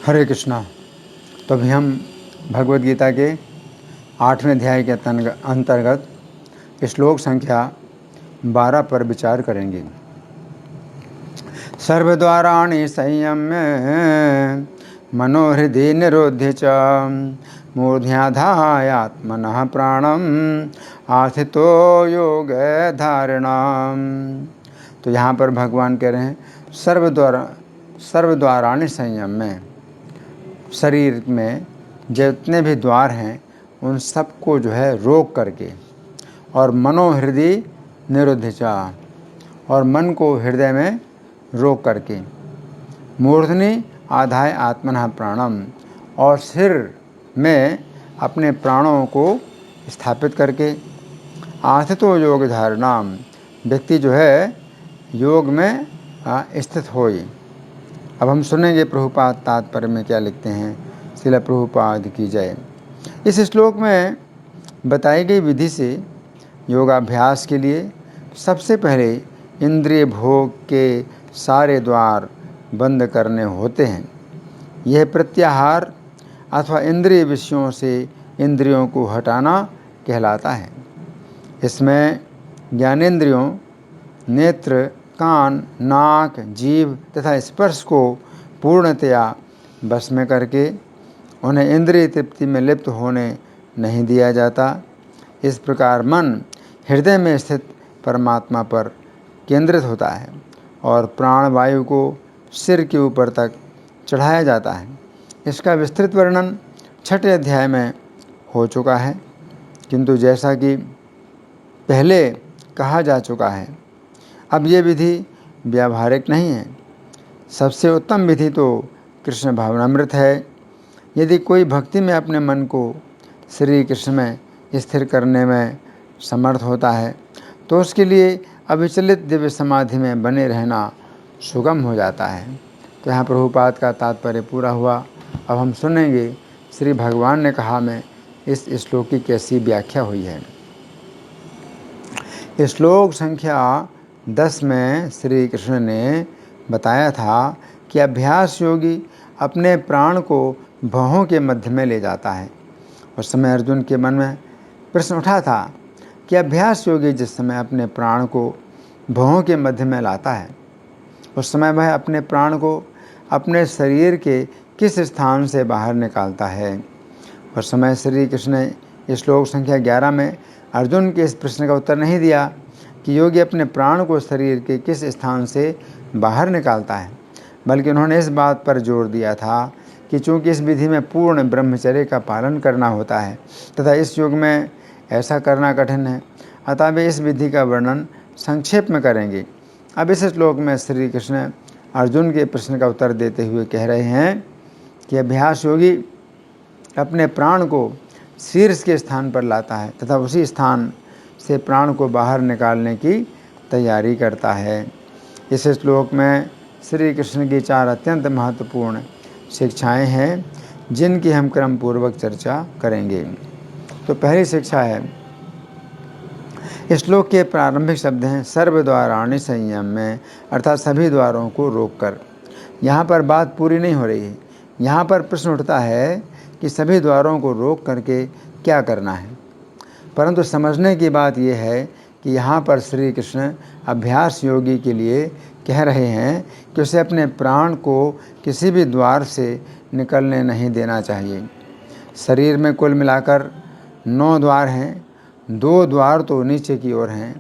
हरे कृष्णा। तो अभी हम भगवद गीता के 8वें अध्याय के अंतर्गत श्लोक संख्या 12 पर विचार करेंगे। सर्वद्वाराणि संयम्य मनोहृदि निरोध्य च मूर्ध्याधायात्मनः प्राणम आस्थितो योग धारणाम। तो यहाँ पर भगवान कह रहे हैं सर्वद्वाराणि संयम्य, शरीर में जितने भी द्वार हैं उन सबको जो है रोक करके, और मनोहृदय निरुद्धचा, और मन को हृदय में रोक करके, मूर्धनि आधाय आत्मनः प्राणम, और सिर में अपने प्राणों को स्थापित करके, आस्थितो योग धारणाम, व्यक्ति जो है योग में स्थित होए। अब हम सुनेंगे प्रभुपाद तात्पर्य में क्या लिखते हैं। श्रील प्रभुपाद की जय। इस श्लोक में बताई गई विधि से योगाभ्यास के लिए सबसे पहले इंद्रिय भोग के सारे द्वार बंद करने होते हैं। यह प्रत्याहार अथवा इंद्रिय विषयों से इंद्रियों को हटाना कहलाता है। इसमें ज्ञानेंद्रियों, नेत्र, कान, नाक, जीभ तथा स्पर्श को पूर्णतया बस में करके उन्हें इंद्रिय तृप्ति में लिप्त होने नहीं दिया जाता। इस प्रकार मन हृदय में स्थित परमात्मा पर केंद्रित होता है और प्राणवायु को सिर के ऊपर तक चढ़ाया जाता है। इसका विस्तृत वर्णन 6ठे अध्याय में हो चुका है, किंतु जैसा कि पहले कहा जा चुका है, अब ये विधि व्यावहारिक नहीं है। सबसे उत्तम विधि तो कृष्ण भावनामृत है। यदि कोई भक्ति में अपने मन को श्री कृष्ण में स्थिर करने में समर्थ होता है तो उसके लिए अविचलित दिव्य समाधि में बने रहना सुगम हो जाता है। तो यहाँ प्रभुपाद का तात्पर्य पूरा हुआ। अब हम सुनेंगे श्री भगवान ने कहा में इस श्लोक की कैसी व्याख्या हुई है। श्लोक संख्या 10 में श्री कृष्ण ने बताया था कि अभ्यास योगी अपने प्राण को भौहों के मध्य में ले जाता है। उस समय अर्जुन के मन में प्रश्न उठा था कि अभ्यास योगी जिस समय अपने प्राण को भौहों के मध्य में लाता है, उस समय वह अपने प्राण को अपने शरीर के किस स्थान से बाहर निकालता है। उस समय श्री कृष्ण ने श्लोक संख्या 11 में अर्जुन के इस प्रश्न का उत्तर नहीं दिया कि योगी अपने प्राण को शरीर के किस स्थान से बाहर निकालता है, बल्कि उन्होंने इस बात पर जोर दिया था कि चूँकि इस विधि में पूर्ण ब्रह्मचर्य का पालन करना होता है तथा इस युग में ऐसा करना कठिन है, अतः वे इस विधि का वर्णन संक्षेप में करेंगे। अब इस श्लोक में श्री कृष्ण अर्जुन के प्रश्न का उत्तर देते हुए कह रहे हैं कि अभ्यास योगी अपने प्राण को शीर्ष के स्थान पर लाता है तथा उसी स्थान से प्राण को बाहर निकालने की तैयारी करता है। इस श्लोक में श्री कृष्ण की 4 अत्यंत महत्वपूर्ण शिक्षाएं हैं जिनकी हम क्रम पूर्वक चर्चा करेंगे। तो पहली शिक्षा है, इस श्लोक के प्रारंभिक शब्द हैं सर्वद्वाराणि संयम्य, अर्थात सभी द्वारों को रोककर। यहाँ पर बात पूरी नहीं हो रही है। यहाँ पर प्रश्न उठता है कि सभी द्वारों को रोक करके क्या करना है, परंतु समझने की बात यह है कि यहाँ पर श्री कृष्ण अभ्यास योगी के लिए कह रहे हैं कि उसे अपने प्राण को किसी भी द्वार से निकलने नहीं देना चाहिए। शरीर में कुल मिलाकर 9 द्वार हैं। 2 द्वार तो नीचे की ओर हैं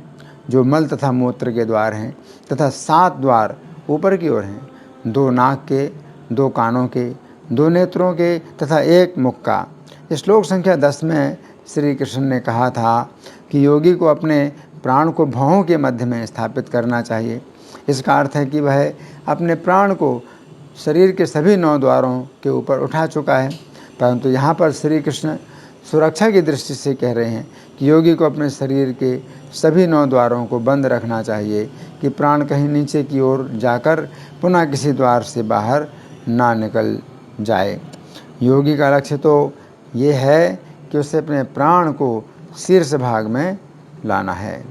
जो मल तथा मूत्र के द्वार हैं, तथा 7 द्वार ऊपर की ओर हैं, 2 नाक के, 2 कानों के, 2 नेत्रों के तथा 1 मुख का। श्लोक संख्या 10 में श्री कृष्ण ने कहा था कि योगी को अपने प्राण को भौहों के मध्य में स्थापित करना चाहिए। इसका अर्थ है कि वह अपने प्राण को शरीर के सभी 9 द्वारों के ऊपर उठा चुका है, परंतु यहाँ पर श्री कृष्ण सुरक्षा की दृष्टि से कह रहे हैं कि योगी को अपने शरीर के सभी 9 द्वारों को बंद रखना चाहिए कि प्राण कहीं नीचे की ओर जाकर पुनः किसी द्वार से बाहर ना निकल जाए। योगी का लक्ष्य तो ये है कि उसे अपने प्राण को शीर्ष भाग में लाना है।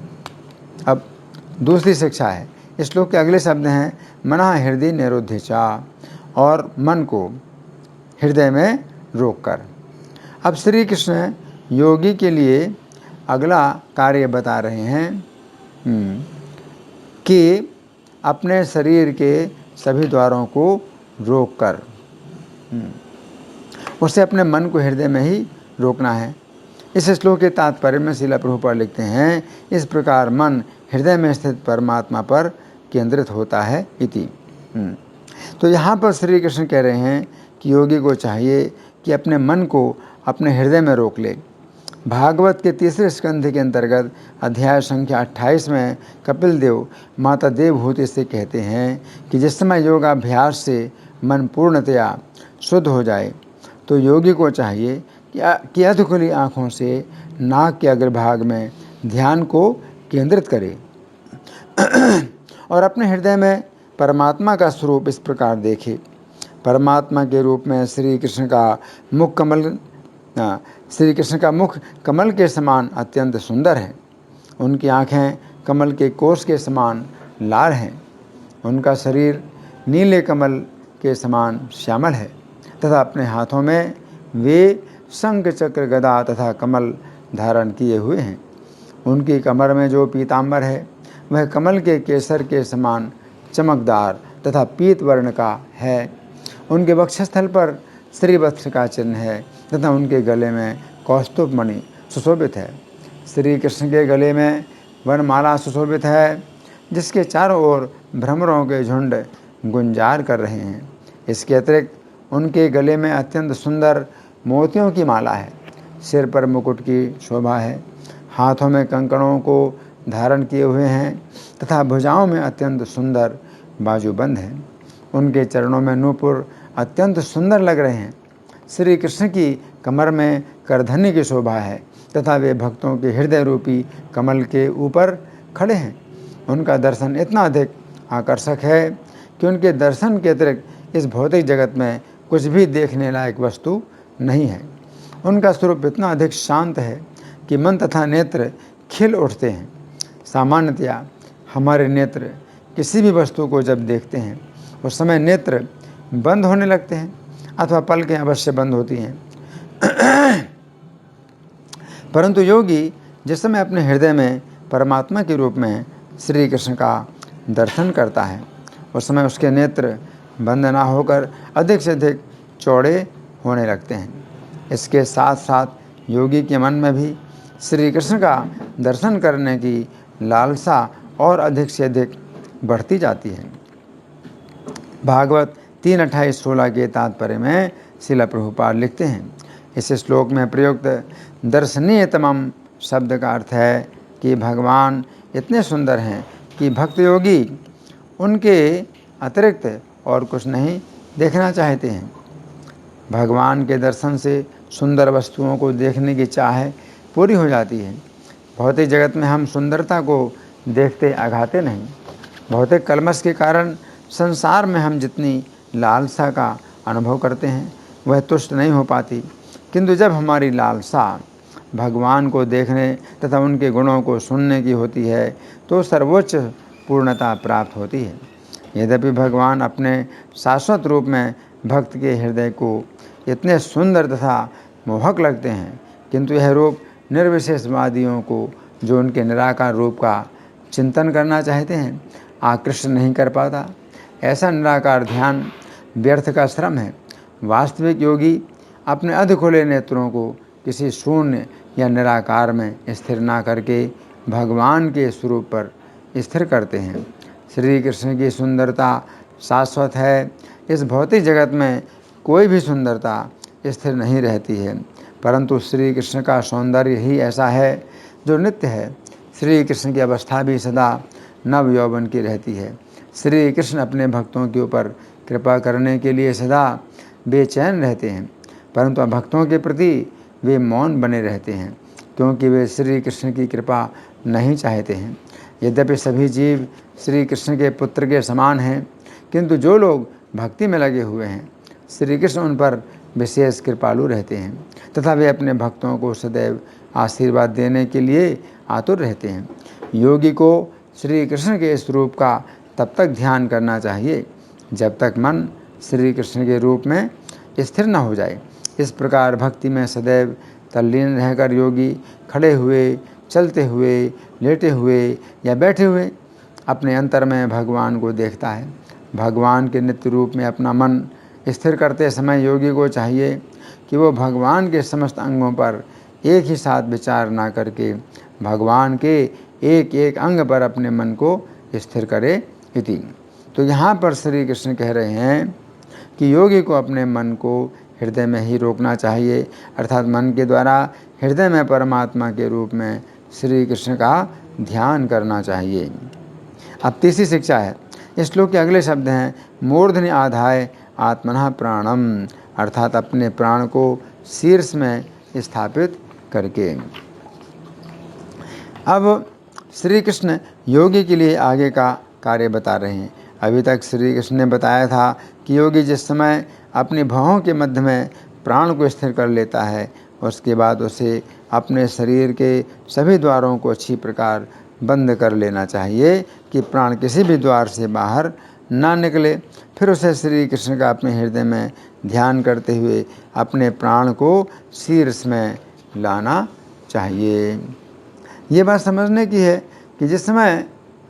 अब दूसरी शिक्षा है, इस श्लोक के अगले शब्द हैं मनः हृदय निरुद्धचा, और मन को हृदय में रोककर। अब श्री कृष्ण योगी के लिए अगला कार्य बता रहे हैं कि अपने शरीर के सभी द्वारों को रोककर उसे अपने मन को हृदय में ही रोकना है। इस श्लोक के तात्पर्य में श्रील प्रभुपाद लिखते हैं, इस प्रकार मन हृदय में स्थित परमात्मा पर केंद्रित होता है इति। तो यहाँ पर श्री कृष्ण कह रहे हैं कि योगी को चाहिए कि अपने मन को अपने हृदय में रोक ले। भागवत के तीसरे स्कंध के अंतर्गत अध्याय संख्या 28 में कपिल देव माता देवहूति से कहते हैं कि जिस समय योगाभ्यास से मन पूर्णतया शुद्ध हो जाए तो योगी को चाहिए कि अधखुली आँखों से नाक के अग्रभाग में ध्यान को केंद्रित करे और अपने हृदय में परमात्मा का स्वरूप इस प्रकार देखे। परमात्मा के रूप में श्री कृष्ण का मुख कमल के समान अत्यंत सुंदर है। उनकी आँखें कमल के कोष के समान लाल हैं। उनका शरीर नीले कमल के समान श्यामल है तथा अपने हाथों में वे शंख चक्र गदा तथा कमल धारण किए हुए हैं। उनकी कमर में जो पीताम्बर है वह कमल के केसर के समान चमकदार तथा पीत वर्ण का है। उनके वक्षस्थल पर श्रीवत्स का चिन्ह है तथा उनके गले में कौस्तुभ मणि सुशोभित है। श्री कृष्ण के गले में वनमाला सुशोभित है जिसके चारों ओर भ्रमरों के झुंड गुंजार कर रहे हैं। इसके अतिरिक्त उनके गले में अत्यंत सुंदर मोतियों की माला है। सिर पर मुकुट की शोभा है। हाथों में कंकणों को धारण किए हुए हैं तथा भुजाओं में अत्यंत सुंदर बाजूबंद है। उनके चरणों में नूपुर अत्यंत सुंदर लग रहे हैं। श्री कृष्ण की कमर में करधनी की शोभा है तथा वे भक्तों के हृदय रूपी कमल के ऊपर खड़े हैं। उनका दर्शन इतना अधिक आकर्षक है कि उनके दर्शन के अतिरिक्त इस भौतिक जगत में कुछ भी देखने लायक वस्तु नहीं है। उनका स्वरूप इतना अधिक शांत है कि मन तथा नेत्र खिल उठते हैं। सामान्यतया हमारे नेत्र किसी भी वस्तु को जब देखते हैं उस समय नेत्र बंद होने लगते हैं अथवा पलकें अवश्य बंद होती हैं परंतु योगी जिस समय अपने हृदय में परमात्मा के रूप में श्री कृष्ण का दर्शन करता है उस समय उसके नेत्र बंद ना होकर अधिक से अधिक चौड़े होने लगते हैं। इसके साथ साथ योगी के मन में भी श्री कृष्ण का दर्शन करने की लालसा और अधिक से अधिक बढ़ती जाती है। भागवत 3:28-16 के तात्पर्य में श्रील प्रभुपाद लिखते हैं, इस श्लोक में प्रयुक्त दर्शनीयतमम शब्द का अर्थ है कि भगवान इतने सुंदर हैं कि भक्त योगी उनके अतिरिक्त और कुछ नहीं देखना चाहते हैं। भगवान के दर्शन से सुंदर वस्तुओं को देखने की चाह पूरी हो जाती है। भौतिक जगत में हम सुंदरता को देखते आघाते नहीं। भौतिक कलमश के कारण संसार में हम जितनी लालसा का अनुभव करते हैं वह तुष्ट नहीं हो पाती, किंतु जब हमारी लालसा भगवान को देखने तथा उनके गुणों को सुनने की होती है तो सर्वोच्च पूर्णता प्राप्त होती है। यद्यपि भगवान अपने शाश्वत रूप में भक्त के हृदय को इतने सुंदर तथा मोहक लगते हैं, किंतु यह रूप निर्विशेषवादियों को जो उनके निराकार रूप का चिंतन करना चाहते हैं आकृष्ट नहीं कर पाता। ऐसा निराकार ध्यान व्यर्थ का श्रम है। वास्तविक योगी अपने अध खुले नेत्रों को किसी शून्य या निराकार में स्थिर ना करके भगवान के स्वरूप पर स्थिर करते हैं। श्री कृष्ण की सुंदरता शाश्वत है। इस भौतिक जगत में कोई भी सुंदरता स्थिर नहीं रहती है, परंतु श्री कृष्ण का सौंदर्य ही ऐसा है जो नित्य है। श्री कृष्ण की अवस्था भी सदा नव यौवन की रहती है। श्री कृष्ण अपने भक्तों के ऊपर कृपा करने के लिए सदा बेचैन रहते हैं, परंतु भक्तों के प्रति वे मौन बने रहते हैं क्योंकि वे श्री कृष्ण की कृपा नहीं चाहते हैं। यद्यपि सभी जीव श्री कृष्ण के पुत्र के समान हैं, किंतु जो लोग भक्ति में लगे हुए हैं श्री कृष्ण उन पर विशेष कृपालु रहते हैं तथा वे अपने भक्तों को सदैव आशीर्वाद देने के लिए आतुर रहते हैं। योगी को श्री कृष्ण के इस रूप का तब तक ध्यान करना चाहिए जब तक मन श्री कृष्ण के रूप में स्थिर न हो जाए। इस प्रकार भक्ति में सदैव तल्लीन रहकर योगी खड़े हुए, चलते हुए, लेटे हुए या बैठे हुए अपने अंतर में भगवान को देखता है। भगवान के नित्य रूप में अपना मन स्थिर करते समय योगी को चाहिए कि वो भगवान के समस्त अंगों पर एक ही साथ विचार ना करके भगवान के एक एक अंग पर अपने मन को स्थिर करे इति। तो यहाँ पर श्री कृष्ण कह रहे हैं कि योगी को अपने मन को हृदय में ही रोकना चाहिए, अर्थात मन के द्वारा हृदय में परमात्मा के रूप में श्री कृष्ण का ध्यान करना चाहिए। अब तीसरी शिक्षा है। इस श्लोक के अगले शब्द हैं मूर्धनि आधाय आत्मनः प्राणम, अर्थात अपने प्राण को शीर्ष में स्थापित करके। अब श्री कृष्ण योगी के लिए आगे का कार्य बता रहे हैं। अभी तक श्री कृष्ण ने बताया था कि योगी जिस समय अपनी भौहों के मध्य में प्राण को स्थिर कर लेता है, उसके बाद उसे अपने शरीर के सभी द्वारों को अच्छी प्रकार बंद कर लेना चाहिए कि प्राण किसी भी द्वार से बाहर ना निकले। फिर उसे श्री कृष्ण का अपने हृदय में ध्यान करते हुए अपने प्राण को शीर्ष में लाना चाहिए। ये बात समझने की है कि जिस समय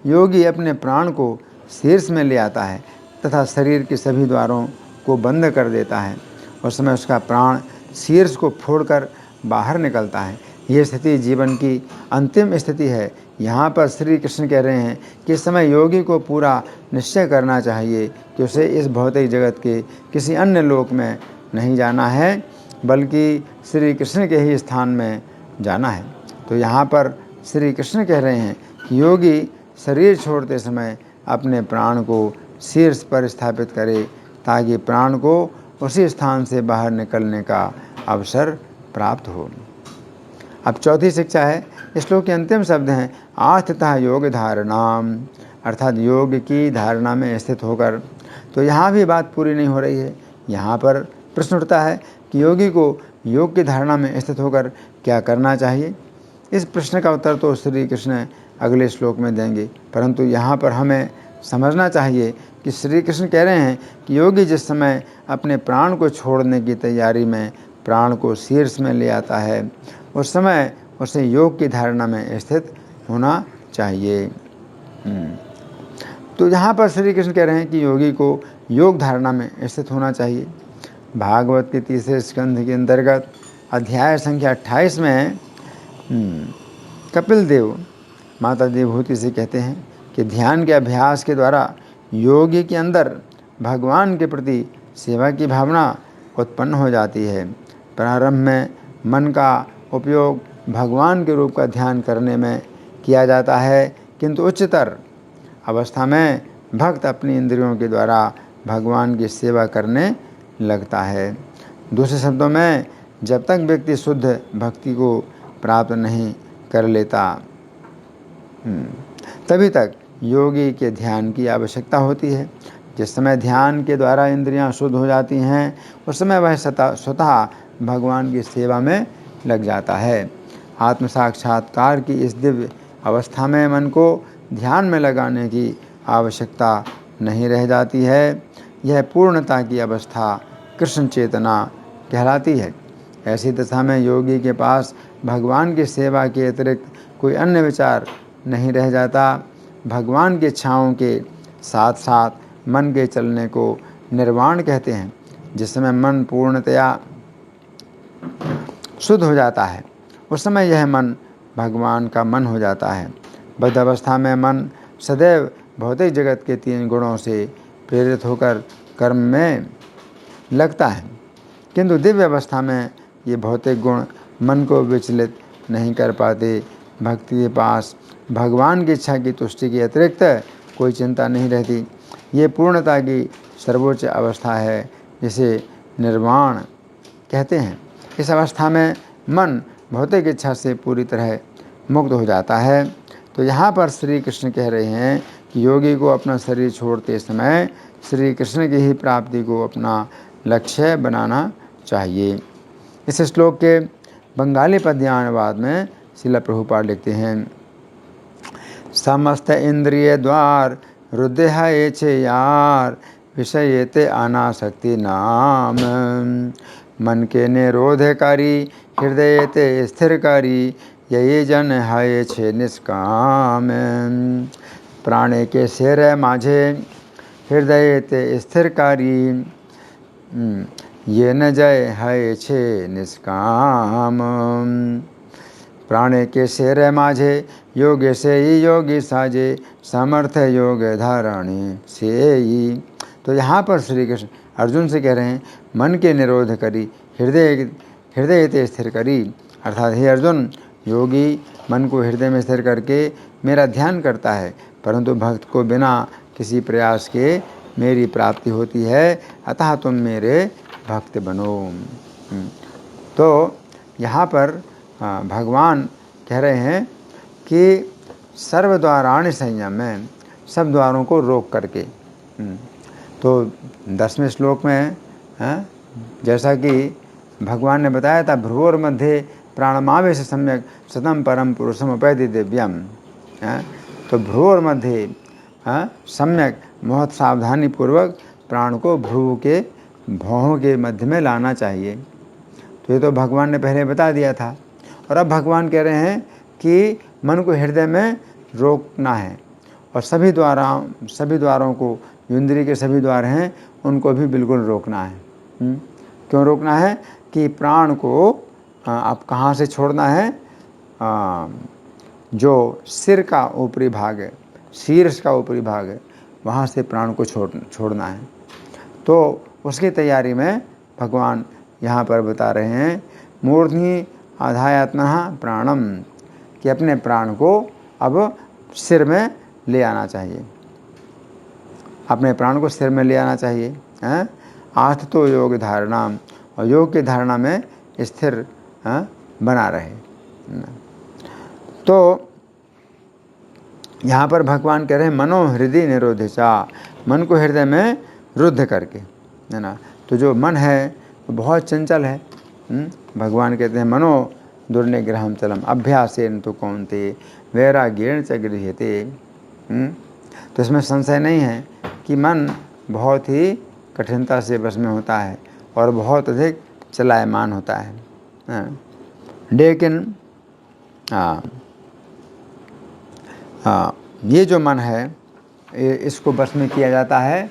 योगी अपने प्राण को शीर्ष में ले आता है तथा शरीर के सभी द्वारों को बंद कर देता है, उस समय उसका प्राण शीर्ष को फोड़कर बाहर निकलता है। ये स्थिति जीवन की अंतिम स्थिति है। यहाँ पर श्री कृष्ण कह रहे हैं कि इस समय योगी को पूरा निश्चय करना चाहिए कि उसे इस भौतिक जगत के किसी अन्य लोक में नहीं जाना है, बल्कि श्री कृष्ण के ही स्थान में जाना है। तो यहाँ पर श्री कृष्ण कह रहे हैं कि योगी शरीर छोड़ते समय अपने प्राण को शीर्ष पर स्थापित करे ताकि प्राण को उसी स्थान से बाहर निकलने का अवसर प्राप्त हो। अब चौथी शिक्षा है। इस श्लोक के अंतिम शब्द हैं आस्थितः योग धारणाम, अर्थात योग की धारणा में स्थित होकर। तो यहाँ भी बात पूरी नहीं हो रही है। यहाँ पर प्रश्न उठता है कि योगी को योग की धारणा में स्थित होकर क्या करना चाहिए। इस प्रश्न का उत्तर तो श्री कृष्ण अगले श्लोक में देंगे, परंतु यहाँ पर हमें समझना चाहिए कि श्री कृष्ण कह रहे हैं कि योगी जिस समय अपने प्राण को छोड़ने की तैयारी में प्राण को शीर्ष में ले आता है, उस समय उसे योग की धारणा में स्थित होना चाहिए। तो यहाँ पर श्री कृष्ण कह रहे हैं कि योगी को योग धारणा में स्थित होना चाहिए। भागवत के तीसरे स्कंध के अंतर्गत अध्याय संख्या 28 में कपिल देव माता देवहूति से कहते हैं कि ध्यान के अभ्यास के द्वारा योगी के अंदर भगवान के प्रति सेवा की भावना उत्पन्न हो जाती है। प्रारंभ में मन का उपयोग भगवान के रूप का ध्यान करने में किया जाता है, किंतु उच्चतर अवस्था में भक्त अपनी इंद्रियों के द्वारा भगवान की सेवा करने लगता है। दूसरे शब्दों में, जब तक व्यक्ति शुद्ध भक्ति को प्राप्त नहीं कर लेता तभी तक योगी के ध्यान की आवश्यकता होती है। जिस समय ध्यान के द्वारा इंद्रियां शुद्ध हो जाती हैं, उस समय वह स्वतः भगवान की सेवा में लग जाता है। आत्म साक्षात्कार की इस दिव्य अवस्था में मन को ध्यान में लगाने की आवश्यकता नहीं रह जाती है। यह पूर्णता की अवस्था कृष्ण चेतना कहलाती है। ऐसी दशा में योगी के पास भगवान की सेवा के अतिरिक्त कोई अन्य विचार नहीं रह जाता। भगवान की इच्छाओं के साथ साथ मन के चलने को निर्वाण कहते हैं। जिस समय मन पूर्णतया शुद्ध हो जाता है, उस समय यह मन भगवान का मन हो जाता है। बद्ध अवस्था में मन सदैव भौतिक जगत के 3 गुणों से प्रेरित होकर कर्म में लगता है, किंतु दिव्य अवस्था में ये भौतिक गुण मन को विचलित नहीं कर पाते। भक्ति के पास भगवान की इच्छा की तुष्टि के अतिरिक्त कोई चिंता नहीं रहती। ये पूर्णता की सर्वोच्च अवस्था है, जिसे निर्वाण कहते हैं। इस अवस्था में मन भौतिक इच्छा से पूरी तरह मुक्त हो जाता है। तो यहाँ पर श्री कृष्ण कह रहे हैं कि योगी को अपना शरीर छोड़ते समय श्री कृष्ण की ही प्राप्ति को अपना लक्ष्य बनाना चाहिए। इस श्लोक के बंगाली पद्यानुवाद में श्रील प्रभुपाद लिखते हैं, समस्त इंद्रिय द्वार रुद्ध है छे यार, विषयेते अनासक्ति नाम। मन के निरोधकारी हृदयते स्थिरकारी यही जन है छे निष्काम। प्राणे के शेर माझे हृदयते स्थिरकारी ये न जय है छे निष्काम। प्राणे के शेर माझे योग से ही योगी साजे समर्थ योग धारणी से ही। तो यहाँ पर श्री कृष्ण अर्जुन से कह रहे हैं मन के निरोध करी हृदय ते स्थिर करी, अर्थात हे अर्जुन, योगी मन को हृदय में स्थिर करके मेरा ध्यान करता है, परंतु भक्त को बिना किसी प्रयास के मेरी प्राप्ति होती है, अतः तुम मेरे भक्त बनो। तो यहाँ पर भगवान कह रहे हैं कि सर्वद्वाराणि संयम में, सब द्वारों को रोक करके। तो 10वें श्लोक में जैसा कि भगवान ने बताया था, भ्रुवोर मध्य प्राणमावेश सम्यक सतम परम पुरुषम उपैति दिव्यम। तो भ्रुवोर मध्य सम्यक बहुत सावधानी पूर्वक प्राण को भ्रुव के भौहों के मध्य में लाना चाहिए। तो ये तो भगवान ने पहले बता दिया था, और अब भगवान कह रहे हैं कि मन को हृदय में रोकना है, और सभी द्वारों को, इंद्रिय के सभी द्वार हैं उनको भी बिल्कुल रोकना है। क्यों रोकना है? कि प्राण को आप कहाँ से छोड़ना है? जो सिर का ऊपरी भाग है, शीर्ष का ऊपरी भाग है, वहाँ से प्राण को छोड़ना है। तो उसकी तैयारी में भगवान यहाँ पर बता रहे हैं मूर्धनि आधायात्मनः प्राणम, कि अपने प्राण को अब सिर में ले आना चाहिए, अपने प्राण को सिर में ले आना चाहिए। आठ तो योग धारणा, और योग की धारणा में स्थिर बना रहे। तो यहाँ पर भगवान कह रहे हैं मनो हृदय निरोधिचा, मन को हृदय में रुद्ध करके, है ना। तो जो मन है वो बहुत चंचल है। भगवान कहते हैं मनो दुर्निग्रहम चलम अभ्यासेन तो कौन्ते वैराग्येण च गृह्यते। तो इसमें संशय नहीं है कि मन बहुत ही कठिनता से बस में होता है और बहुत अधिक चलायमान होता है। लेकिन ये जो मन है इसको बस में किया जाता है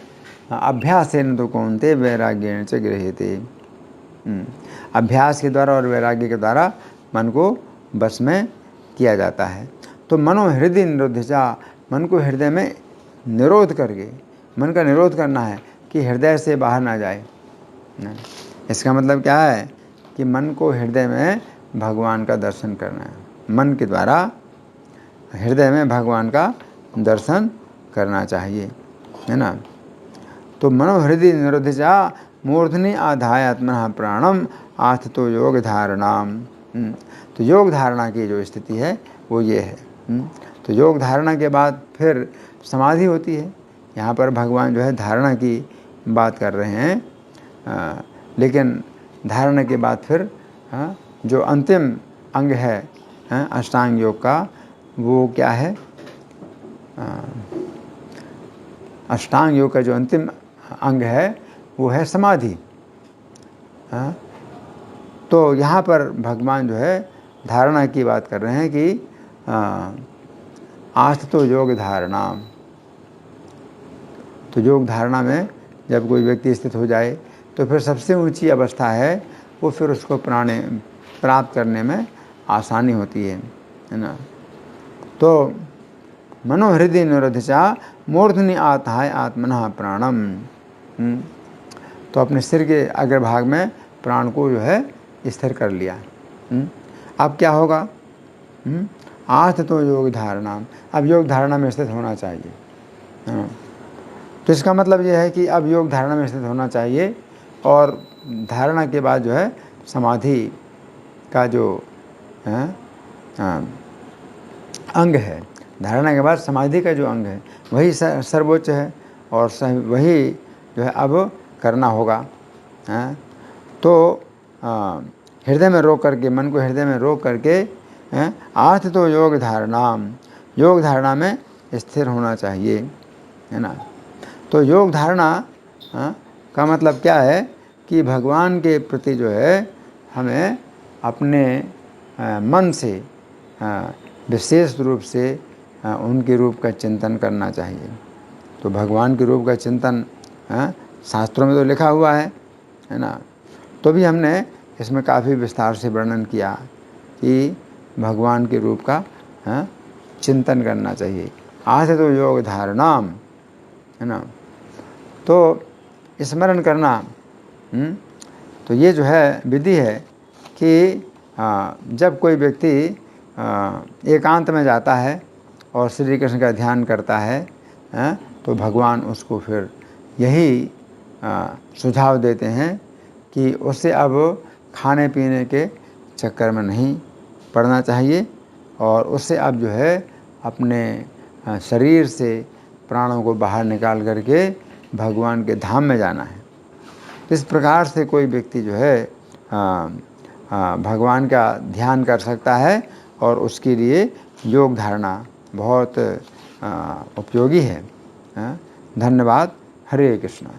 अभ्यासेन तो कौन्ते वैराग्येण च गृह्यते। अभ्यास के द्वारा और वैराग्य के द्वारा मन को बस में किया जाता है। तो मनो हृदय निरोधिचा, मन को हृदय में निरोध करके, मन का निरोध करना है कि हृदय से बाहर ना जाए। इसका मतलब क्या है? कि मन को हृदय में भगवान का दर्शन करना है, मन के द्वारा हृदय में भगवान का दर्शन करना चाहिए, है ना। तो मनो हृदय निरोधिचा मूर्धनि आधाय आत्मनः प्राणम आथ तो योग धारणाम। तो योग धारणा की जो स्थिति है वो ये है। तो योग धारणा के बाद फिर समाधि होती है। यहाँ पर भगवान जो है धारणा की बात कर रहे हैं, लेकिन धारणा के बाद फिर जो अंतिम अंग है अष्टांग योग का, वो क्या है? अष्टांग योग का जो अंतिम अंग है वो है समाधि। तो यहाँ पर भगवान जो है धारणा की बात कर रहे हैं कि आस्थ तो योग धारणा। तो योग धारणा में जब कोई व्यक्ति स्थित हो जाए तो फिर सबसे ऊंची अवस्था है वो, फिर उसको प्राप्त करने में आसानी होती है ना। तो मनोहृदय निरोधिचा मूर्धनि आताय आत्मनः प्राणम। तो अपने सिर के अग्रभाग में प्राण को जो है स्थिर कर लिया। अब क्या होगा? आथ तो योग धारणा, अब योग धारणा में स्थित होना चाहिए। तो इसका मतलब यह है कि अब योग धारणा में स्थित होना चाहिए, और धारणा के बाद जो है समाधि का जो अंग है, धारणा के बाद समाधि का जो अंग है वही सर्वोच्च है, और वही जो है अब करना होगा। तो हृदय में रोक करके, मन को हृदय में रोक करके आथ तो योग धारणा में स्थिर होना चाहिए, है ना। तो योग धारणा का मतलब क्या है कि भगवान के प्रति जो है हमें अपने मन से विशेष रूप से उनके रूप का चिंतन करना चाहिए। तो भगवान के रूप का चिंतन शास्त्रों में तो लिखा हुआ है ना। तो भी हमने इसमें काफ़ी विस्तार से वर्णन किया कि भगवान के रूप का चिंतन करना चाहिए। आसे तो योग धारणाम, है ना। तो स्मरण करना, तो ये जो है विधि है कि जब कोई व्यक्ति एकांत में जाता है और श्री कृष्ण का ध्यान करता है, तो भगवान उसको फिर यही सुझाव देते हैं कि उससे अब खाने पीने के चक्कर में नहीं पड़ना चाहिए और उससे अब जो है अपने शरीर से प्राणों को बाहर निकाल करके भगवान के धाम में जाना है। इस प्रकार से कोई व्यक्ति जो है भगवान का ध्यान कर सकता है और उसके लिए योग धारणा बहुत उपयोगी है। धन्यवाद। हरे कृष्णा।